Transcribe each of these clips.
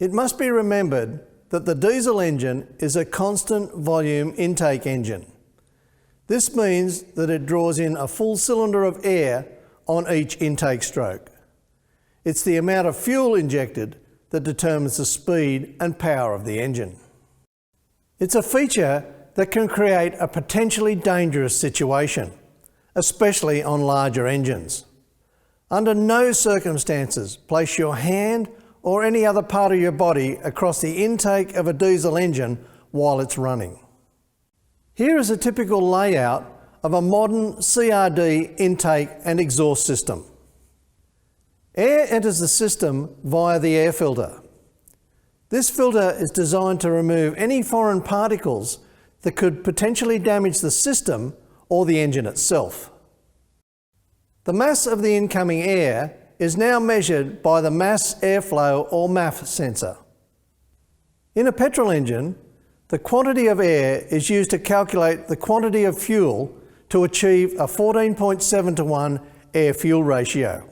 It must be remembered that the diesel engine is a constant volume intake engine. This means that it draws in a full cylinder of air on each intake stroke. It's the amount of fuel injected that determines the speed and power of the engine. It's a feature that can create a potentially dangerous situation, especially on larger engines. Under no circumstances place your hand or any other part of your body across the intake of a diesel engine while it's running. Here is a typical layout of a modern CRD intake and exhaust system. Air enters the system via the air filter. This filter is designed to remove any foreign particles that could potentially damage the system or the engine itself. The mass of the incoming air is now measured by the mass airflow or MAF sensor. In a petrol engine, the quantity of air is used to calculate the quantity of fuel to achieve a 14.7 to 1 air-fuel ratio.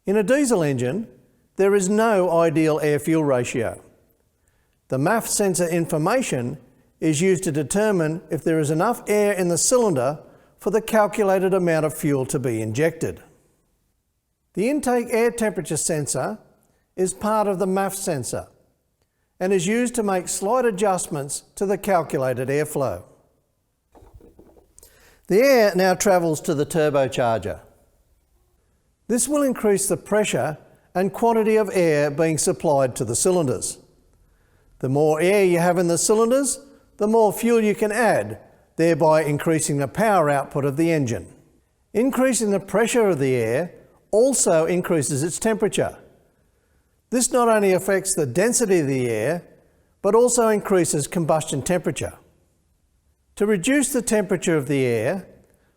In a diesel engine, there is no ideal air-fuel ratio. The MAF sensor information is used to determine if there is enough air in the cylinder for the calculated amount of fuel to be injected. The intake air temperature sensor is part of the MAF sensor and is used to make slight adjustments to the calculated airflow. The air now travels to the turbocharger. This will increase the pressure and quantity of air being supplied to the cylinders. The more air you have in the cylinders, the more fuel you can add, thereby increasing the power output of the engine. Increasing the pressure of the air also increases its temperature. This not only affects the density of the air, but also increases combustion temperature. To reduce the temperature of the air,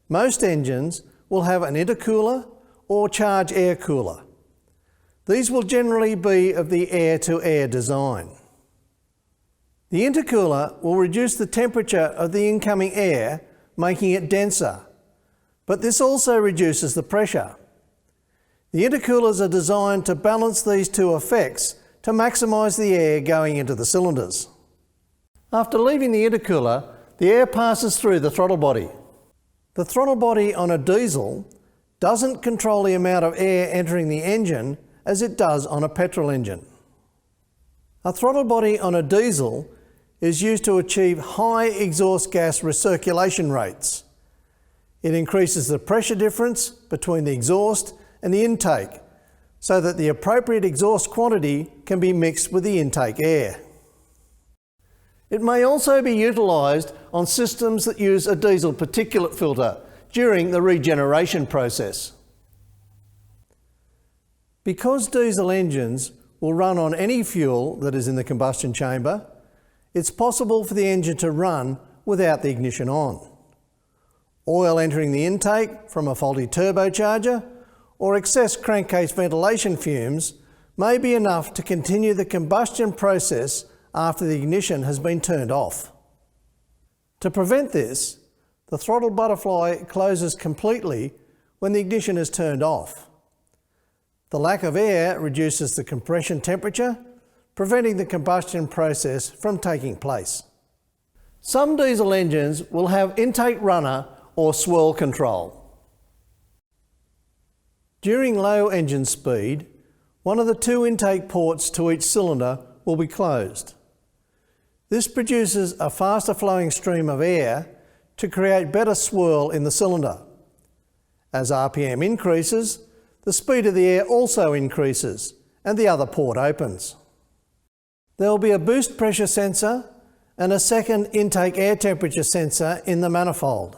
most engines will have an intercooler or charge air cooler. These will generally be of the air-to-air design. The intercooler will reduce the temperature of the incoming air, making it denser, but this also reduces the pressure. The intercoolers are designed to balance these two effects to maximise the air going into the cylinders. After leaving the intercooler, the air passes through the throttle body. The throttle body on a diesel doesn't control the amount of air entering the engine as it does on a petrol engine. A throttle body on a diesel is used to achieve high exhaust gas recirculation rates. It increases the pressure difference between the exhaust and the intake so that the appropriate exhaust quantity can be mixed with the intake air. It may also be utilised on systems that use a diesel particulate filter during the regeneration process. Because diesel engines will run on any fuel that is in the combustion chamber, it's possible for the engine to run without the ignition on. Oil entering the intake from a faulty turbocharger or excess crankcase ventilation fumes may be enough to continue the combustion process after the ignition has been turned off. To prevent this, the throttle butterfly closes completely when the ignition is turned off. The lack of air reduces the compression temperature, preventing the combustion process from taking place. Some diesel engines will have intake runner or swirl control. During low engine speed, one of the two intake ports to each cylinder will be closed. This produces a faster flowing stream of air to create better swirl in the cylinder. As RPM increases, the speed of the air also increases and the other port opens. There will be a boost pressure sensor and a second intake air temperature sensor in the manifold.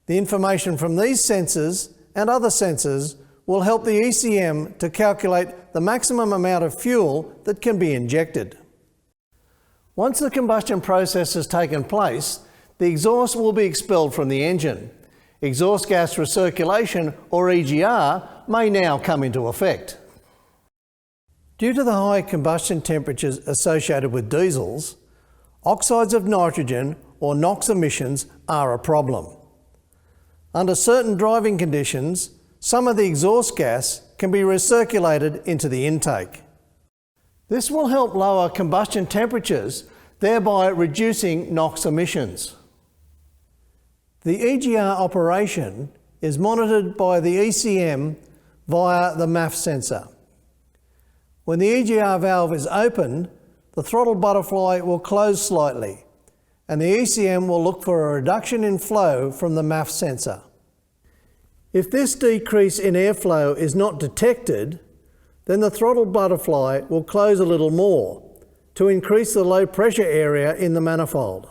The information from these sensors and other sensors will help the ECM to calculate the maximum amount of fuel that can be injected. Once the combustion process has taken place, the exhaust will be expelled from the engine. Exhaust gas recirculation, or EGR, may now come into effect. Due to the high combustion temperatures associated with diesels, oxides of nitrogen, or NOx emissions, are a problem. Under certain driving conditions, some of the exhaust gas can be recirculated into the intake. This will help lower combustion temperatures, thereby reducing NOx emissions. The EGR operation is monitored by the ECM via the MAF sensor. When the EGR valve is opened, the throttle butterfly will close slightly, and the ECM will look for a reduction in flow from the MAF sensor. If this decrease in airflow is not detected, then the throttle butterfly will close a little more to increase the low pressure area in the manifold.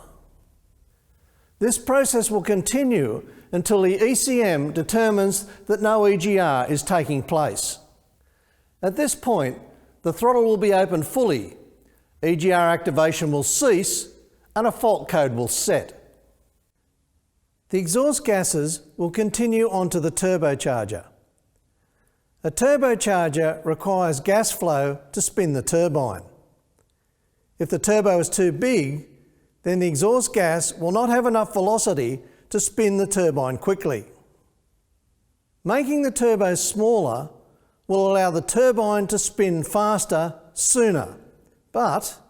This process will continue until the ECM determines that no EGR is taking place. At this point, the throttle will be opened fully, EGR activation will cease, and a fault code will set. The exhaust gases will continue onto the turbocharger. A turbocharger requires gas flow to spin the turbine. If the turbo is too big, then the exhaust gas will not have enough velocity to spin the turbine quickly. Making the turbo smaller will allow the turbine to spin faster sooner, but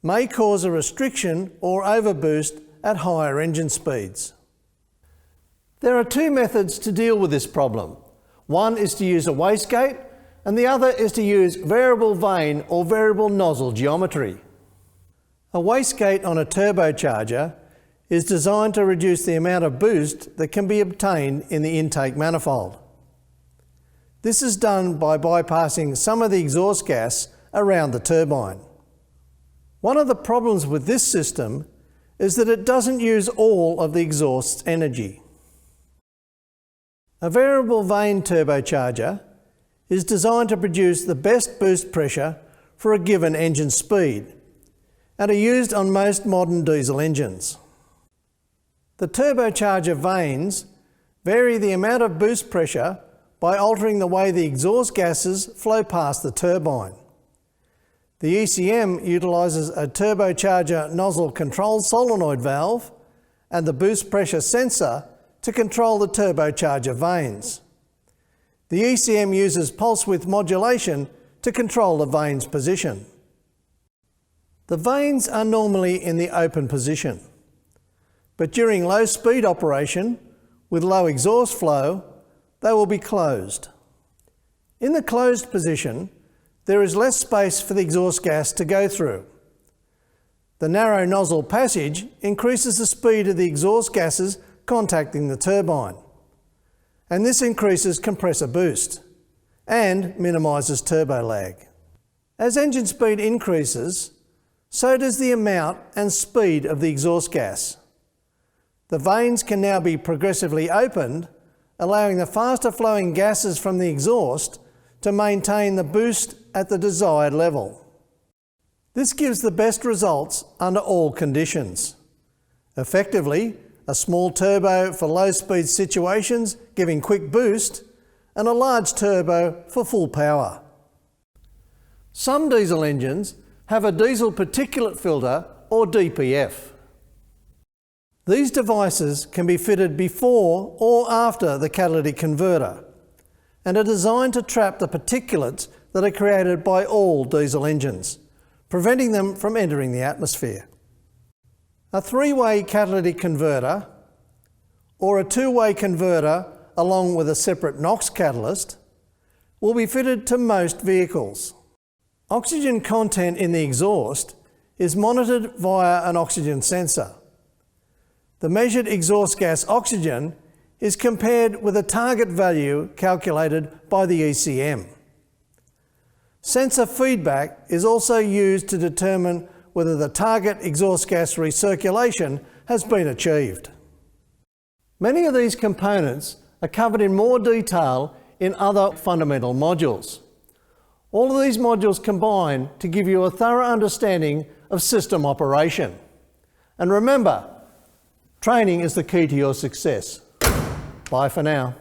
may cause a restriction or overboost at higher engine speeds. There are two methods to deal with this problem. One is to use a wastegate, and the other is to use variable vane or variable nozzle geometry. A wastegate on a turbocharger is designed to reduce the amount of boost that can be obtained in the intake manifold. This is done by bypassing some of the exhaust gas around the turbine. One of the problems with this system is that it doesn't use all of the exhaust's energy. A variable vane turbocharger is designed to produce the best boost pressure for a given engine speed and are used on most modern diesel engines. The turbocharger vanes vary the amount of boost pressure by altering the way the exhaust gases flow past the turbine. The ECM utilises a turbocharger nozzle control solenoid valve and the boost pressure sensor to control the turbocharger vanes. The ECM uses pulse width modulation to control the vane's position. The vanes are normally in the open position, but during low speed operation with low exhaust flow, they will be closed. In the closed position, there is less space for the exhaust gas to go through. The narrow nozzle passage increases the speed of the exhaust gases contacting the turbine, and this increases compressor boost and minimises turbo lag. As engine speed increases, so does the amount and speed of the exhaust gas. The vanes can now be progressively opened, allowing the faster flowing gases from the exhaust to maintain the boost at the desired level. This gives the best results under all conditions. Effectively, a small turbo for low speed situations giving quick boost, and a large turbo for full power. Some diesel engines have a diesel particulate filter or DPF. These devices can be fitted before or after the catalytic converter and are designed to trap the particulates that are created by all diesel engines, preventing them from entering the atmosphere. A three-way catalytic converter or a two-way converter along with a separate NOx catalyst will be fitted to most vehicles. Oxygen content in the exhaust is monitored via an oxygen sensor. The measured exhaust gas oxygen is compared with a target value calculated by the ECM. Sensor feedback is also used to determine whether the target exhaust gas recirculation has been achieved. Many of these components are covered in more detail in other fundamental modules. All of these modules combine to give you a thorough understanding of system operation. And remember, training is the key to your success. Bye for now.